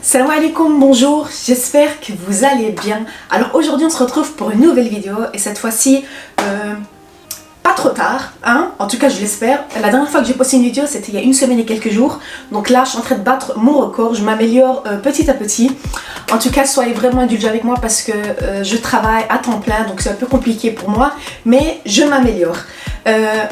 Salam alaikum, bonjour, j'espère que vous allez bien. Alors aujourd'hui on se retrouve pour une nouvelle vidéo et cette fois-ci pas trop tard, hein, en tout cas je l'espère. La dernière fois que j'ai posté une vidéo c'était il y a une semaine et quelques jours, donc là je suis en train de battre mon record, je m'améliore petit à petit. En tout cas soyez vraiment indulgents avec moi parce que je travaille à temps plein donc c'est un peu compliqué pour moi, mais je m'améliore.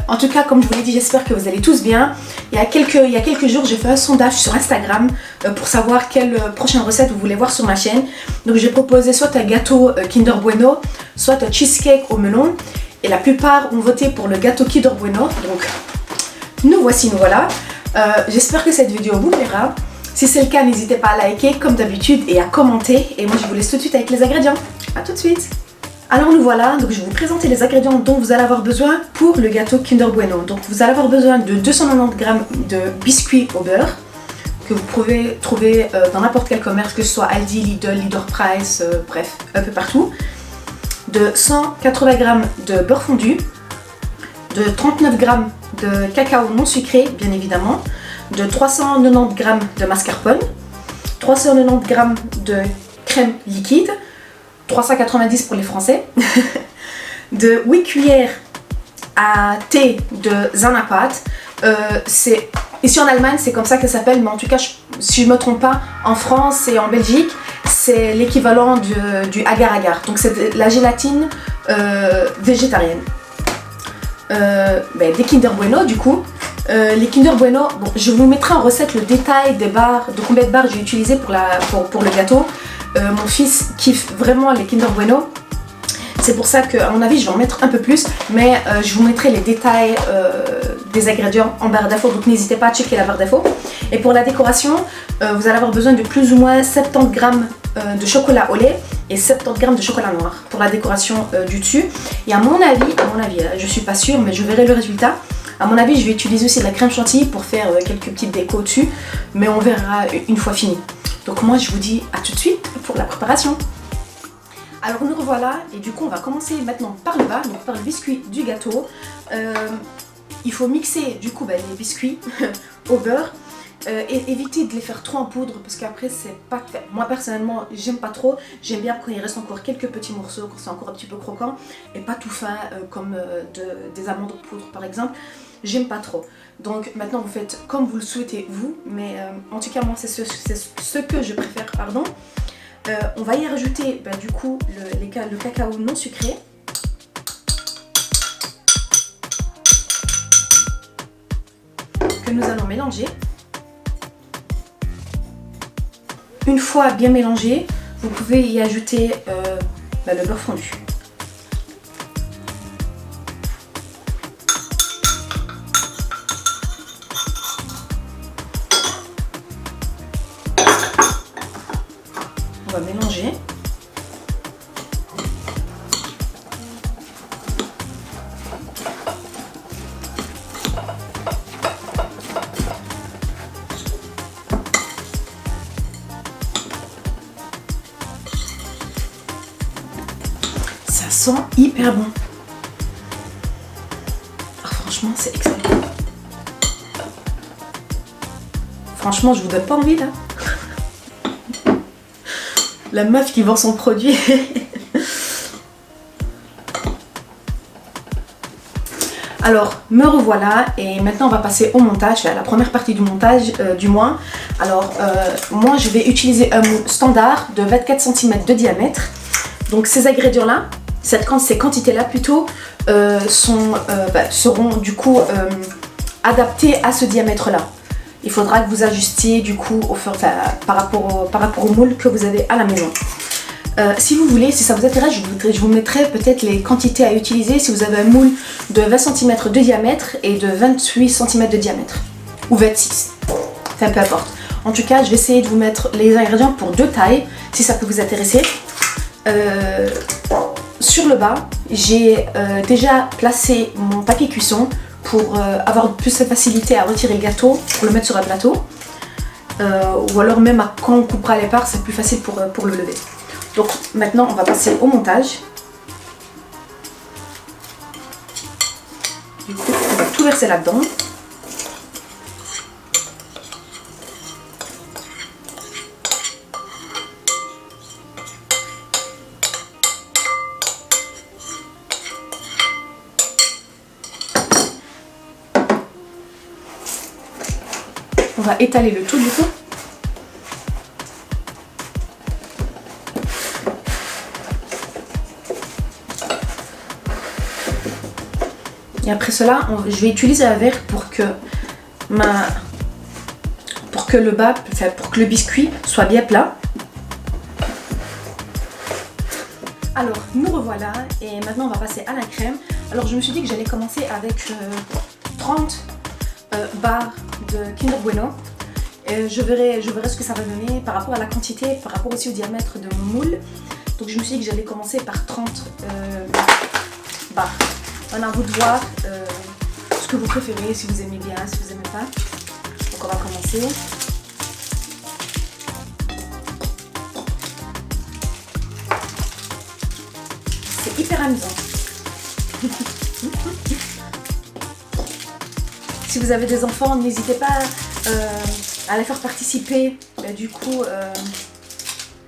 En tout cas, comme je vous l'ai dit, j'espère que vous allez tous bien. Il y a quelques jours, j'ai fait un sondage sur Instagram pour savoir quelle prochaine recette vous voulez voir sur ma chaîne. Donc j'ai proposé soit un gâteau Kinder Bueno, soit un cheesecake au melon. Et la plupart ont voté pour le gâteau Kinder Bueno. Donc nous voici, nous voilà. J'espère que cette vidéo vous plaira. Si c'est le cas, n'hésitez pas à liker comme d'habitude et à commenter. Et moi je vous laisse tout de suite avec les ingrédients. A tout de suite. Alors nous voilà, donc je vais vous présenter les ingrédients dont vous allez avoir besoin pour le gâteau Kinder Bueno. Donc vous allez avoir besoin de 290 g de biscuits au beurre que vous pouvez trouver dans n'importe quel commerce, que ce soit Aldi, Lidl, Leader Price, bref, un peu partout. De 180 g de beurre fondu, de 39 g de cacao non sucré bien évidemment, de 390 g de mascarpone, 390 g de crème liquide, 390 pour les Français, de 8 cuillères à thé de Zanapat. Ici en Allemagne c'est comme ça que ça s'appelle, mais en tout cas si je ne me trompe pas, en France et en Belgique c'est l'équivalent du agar-agar, donc c'est la gélatine végétarienne. Des Kinder Bueno du coup. Les Kinder Bueno, bon, je vous mettrai en recette le détail des barres, de combien de barres j'ai utilisé pour le gâteau. Mon fils kiffe vraiment les Kinder Bueno. C'est pour ça qu'à mon avis je vais en mettre un peu plus, mais je vous mettrai les détails des ingrédients en barre d'infos, donc n'hésitez pas à checker la barre d'infos. Et pour la décoration, vous allez avoir besoin de plus ou moins 70 g de chocolat au lait et 70 g de chocolat noir pour la décoration du dessus. Et à mon avis, je suis pas sûre, mais je verrai le résultat. À mon avis, je vais utiliser aussi de la crème chantilly pour faire quelques petites décos dessus, mais on verra une fois fini. Donc moi je vous dis à tout de suite pour la préparation. Alors nous revoilà et du coup on va commencer maintenant par le bas, donc par le biscuit du gâteau. Il faut mixer du coup les biscuits au beurre et éviter de les faire trop en poudre parce qu'après c'est pas... Moi personnellement j'aime pas trop, j'aime bien quand il reste encore quelques petits morceaux, quand c'est encore un petit peu croquant et pas tout fin comme des amandes en poudre par exemple. J'aime pas trop. Donc maintenant vous faites comme vous le souhaitez vous, mais en tout cas moi c'est ce que je préfère, pardon. On va y rajouter du coup le cacao non sucré. Que nous allons mélanger. Une fois bien mélangé, vous pouvez y ajouter le beurre fondu. On va mélanger. Ça sent hyper bon. Ah, franchement, c'est excellent. Franchement, je vous donne pas envie là. La meuf qui vend son produit. Alors, me revoilà et maintenant on va passer au montage, à la première partie du montage du moins. Alors, moi je vais utiliser un moule standard de 24 cm de diamètre. Donc ces ingrédients-là, ces quantités-là plutôt, seront du coup adaptés à ce diamètre-là. Il faudra que vous ajustiez du coup par rapport au moule que vous avez à la maison. Si vous voulez, si ça vous intéresse, je vous mettrai peut-être les quantités à utiliser si vous avez un moule de 20 cm de diamètre et de 28 cm de diamètre. Ou 26, enfin peu importe. En tout cas, je vais essayer de vous mettre les ingrédients pour deux tailles, si ça peut vous intéresser. Sur le bas, j'ai déjà placé mon papier cuisson pour avoir plus de facilité à retirer le gâteau, pour le mettre sur un plateau. Ou alors même quand on coupera les parts, c'est plus facile pour le lever. Donc maintenant on va passer au montage. Du coup on va tout verser là-dedans. On va étaler le tout du coup. Et après cela, je vais utiliser un verre pour que le bas, enfin, pour que le biscuit soit bien plat. Alors nous revoilà et maintenant on va passer à la crème. Alors je me suis dit que j'allais commencer avec 30 barres de Kinder Bueno. Et je verrai ce que ça va donner par rapport à la quantité, par rapport aussi au diamètre de mon moule. Donc je me suis dit que j'allais commencer par 30 barres. Maintenant à vous de voir ce que vous préférez, si vous aimez bien, si vous aimez pas. Donc on va commencer. C'est hyper amusant. Si vous avez des enfants, n'hésitez pas à les faire participer du coup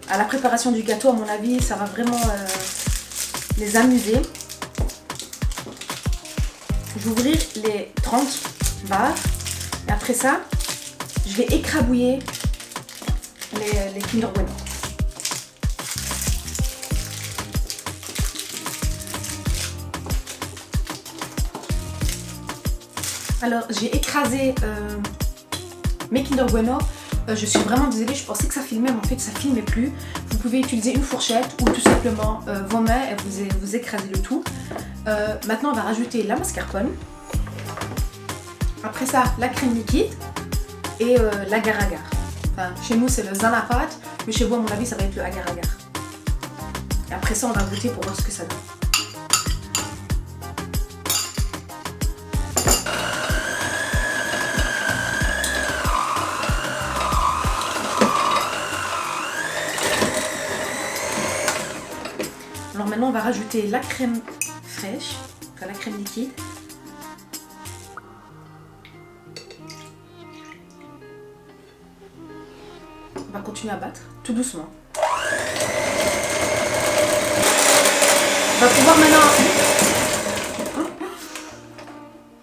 à la préparation du gâteau. À mon avis, ça va vraiment les amuser. Je vais ouvrir les 30 barres et après ça, je vais écrabouiller les Kinder Bueno. Alors j'ai écrasé mes Kinder Bueno. Je suis vraiment désolée, je pensais que ça filmait, mais en fait ça filmait plus. Vous pouvez utiliser une fourchette ou tout simplement vos mains et vous écrasez le tout. Maintenant on va rajouter la mascarpone. Après ça, la crème liquide et l'agar-agar. Enfin, chez nous c'est le zanapat, mais chez vous à mon avis ça va être le agar-agar. Et après ça on va goûter pour voir ce que ça donne. Alors maintenant on va rajouter la crème fraîche, enfin la crème liquide. On va continuer à battre tout doucement. On va pouvoir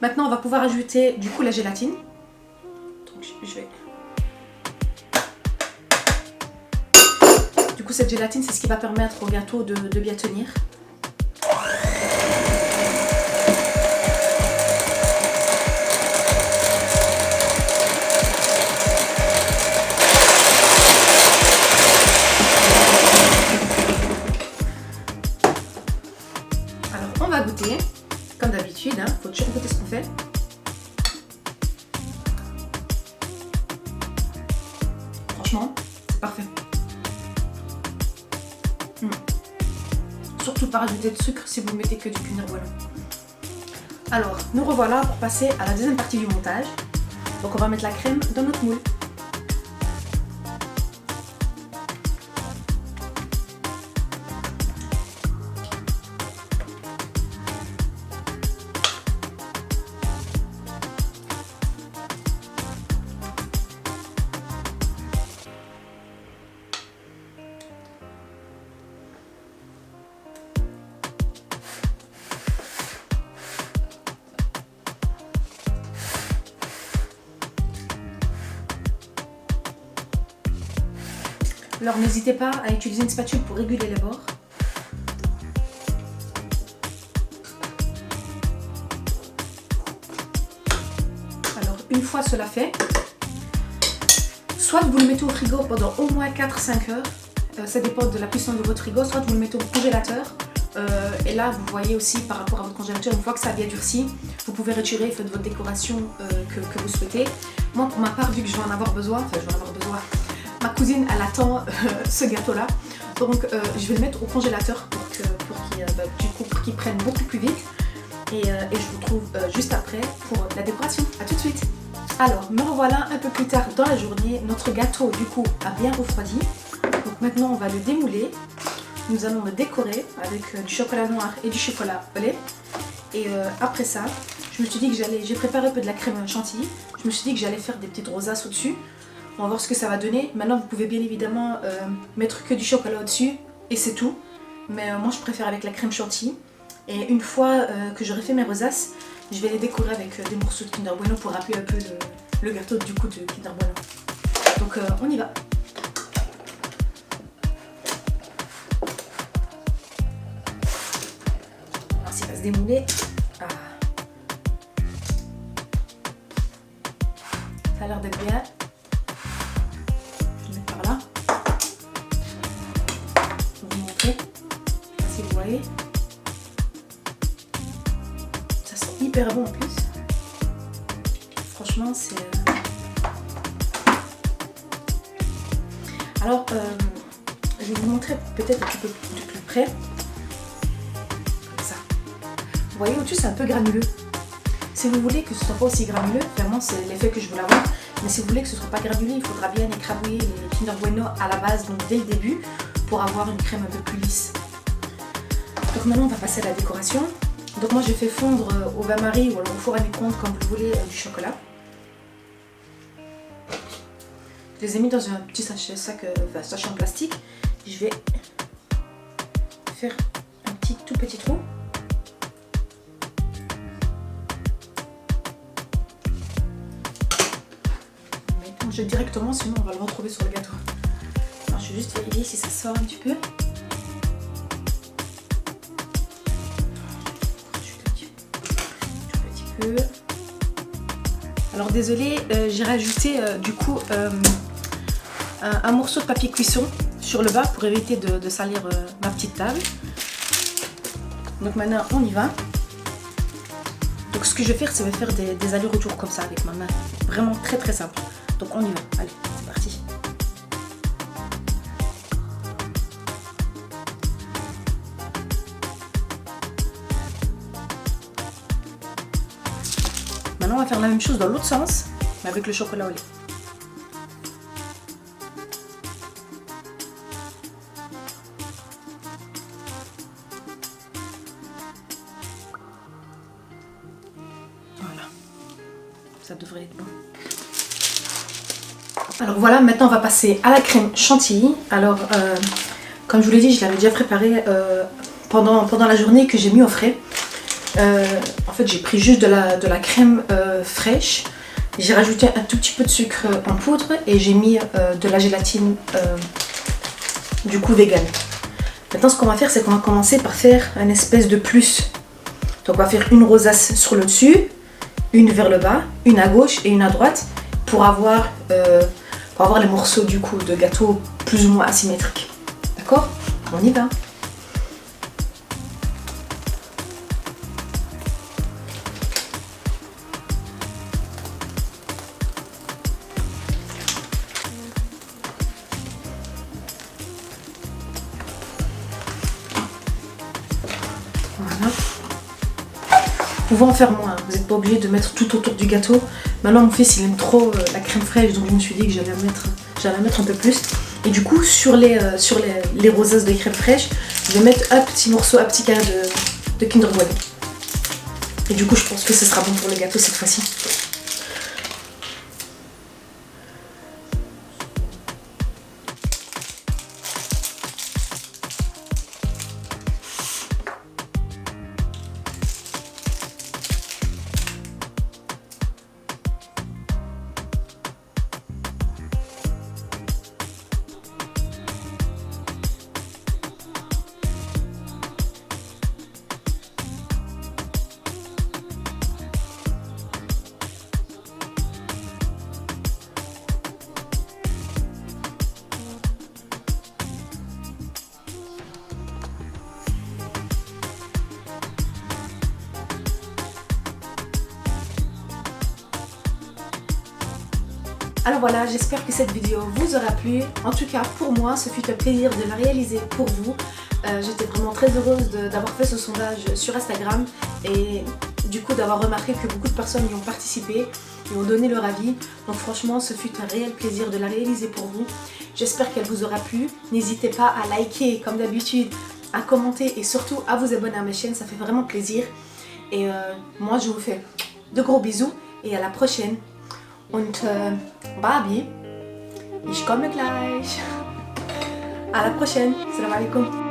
maintenant on va pouvoir ajouter du coup la gélatine. Donc je vais. Du coup cette gélatine c'est ce qui va permettre au gâteau de bien tenir. Alors on va goûter, comme d'habitude, hein, faut toujours goûter ce qu'on fait. Franchement, c'est parfait. Surtout pas rajouter de sucre si vous mettez que du Kinder Bueno. Alors, nous revoilà pour passer à la deuxième partie du montage. Donc on va mettre la crème dans notre moule. Alors n'hésitez pas à utiliser une spatule pour réguler les bords. Alors une fois cela fait, soit vous le mettez au frigo pendant au moins 4-5 heures, ça dépend de la puissance de votre frigo, soit vous le mettez au congélateur. Et là vous voyez aussi par rapport à votre congélateur, une fois que ça a bien durci, vous pouvez retirer, faites votre décoration que vous souhaitez. Moi pour ma part, vu que je vais en avoir besoin, ma cousine elle attend ce gâteau là, donc je vais le mettre au congélateur pour qu'il prenne beaucoup plus vite et je vous retrouve juste après pour la décoration. A tout de suite. Alors me revoilà un peu plus tard dans la journée, notre gâteau du coup a bien refroidi, donc maintenant on va le démouler. Nous allons le décorer avec du chocolat noir et du chocolat au lait et après ça je me suis dit que j'ai préparé un peu de la crème chantilly, je me suis dit que j'allais faire des petites rosaces au dessus. On va voir ce que ça va donner. Maintenant vous pouvez bien évidemment mettre que du chocolat au-dessus et c'est tout. Mais moi je préfère avec la crème chantilly. Et une fois que j'aurai fait mes rosaces, je vais les décorer avec des morceaux de Kinder Bueno pour rappeler un peu le gâteau du coup de Kinder Bueno. Donc on y va. Alors s'il va se démouler. Ah. Ça a l'air d'être bien. Je vais le mettre par là. Je vais vous montrer. Si vous voyez. Ça sent hyper bon en plus. Franchement c'est... Alors je vais vous montrer peut-être un petit peu de plus près. Comme ça. Vous voyez au-dessus c'est un peu granuleux. Si vous voulez que ce soit pas aussi granuleux, vraiment c'est l'effet que je voulais avoir. Mais si vous voulez que ce soit pas granulé, il faudra bien écrabouiller les Kinder Bueno à la base, donc dès le début, pour avoir une crème un peu plus lisse. Donc maintenant on va passer à la décoration. Donc moi j'ai fait fondre au bain-marie ou alors au four à micro-ondes comme vous voulez du chocolat. Je les ai mis dans un petit sachet en plastique. Je vais faire un tout petit trou. On jette directement, sinon on va le retrouver sur le gâteau. Alors je vais juste vérifier si ça sort un petit peu. Tout petit peu. Alors désolé, j'ai rajouté du coup un morceau de papier cuisson sur le bas pour éviter de salir ma petite table. Donc maintenant on y va. Donc ce que je vais faire, c'est faire des allers-retours comme ça avec ma main. Vraiment très très simple. Donc on y va, allez, c'est parti. Maintenant on va faire la même chose dans l'autre sens, mais avec le chocolat au lait. Voilà, ça devrait être bon. Alors voilà, maintenant on va passer à la crème chantilly. Alors comme je vous l'ai dit, je l'avais déjà préparée pendant la journée que j'ai mis au frais. En fait j'ai pris juste de la crème fraîche. J'ai rajouté un tout petit peu de sucre en poudre et j'ai mis de la gélatine du coup vegan. Maintenant ce qu'on va faire, c'est qu'on va commencer par faire un espèce de plus. Donc on va faire une rosace sur le dessus, une vers le bas, une à gauche et une à droite pour avoir les morceaux du coup de gâteau plus ou moins asymétriques. D'accord? On y va. Voilà. Vous pouvez en faire moins, vous n'êtes pas obligé de mettre tout autour du gâteau. Maintenant mon fils il aime trop la crème fraîche, donc je me suis dit que j'allais en mettre un peu plus. Et du coup sur les rosaces de crème fraîche, je vais mettre un petit morceau, un petit carré de Kinder Bueno. Et du coup je pense que ce sera bon pour le gâteau cette fois-ci. Alors voilà, j'espère que cette vidéo vous aura plu. En tout cas, pour moi, ce fut un plaisir de la réaliser pour vous. J'étais vraiment très heureuse d'avoir fait ce sondage sur Instagram et du coup d'avoir remarqué que beaucoup de personnes y ont participé et ont donné leur avis. Donc franchement, ce fut un réel plaisir de la réaliser pour vous. J'espère qu'elle vous aura plu. N'hésitez pas à liker comme d'habitude, à commenter et surtout à vous abonner à ma chaîne, ça fait vraiment plaisir. Et moi, je vous fais de gros bisous et à la prochaine. Und Barbie, ich komme gleich. À la prochaine. Salam alaikum.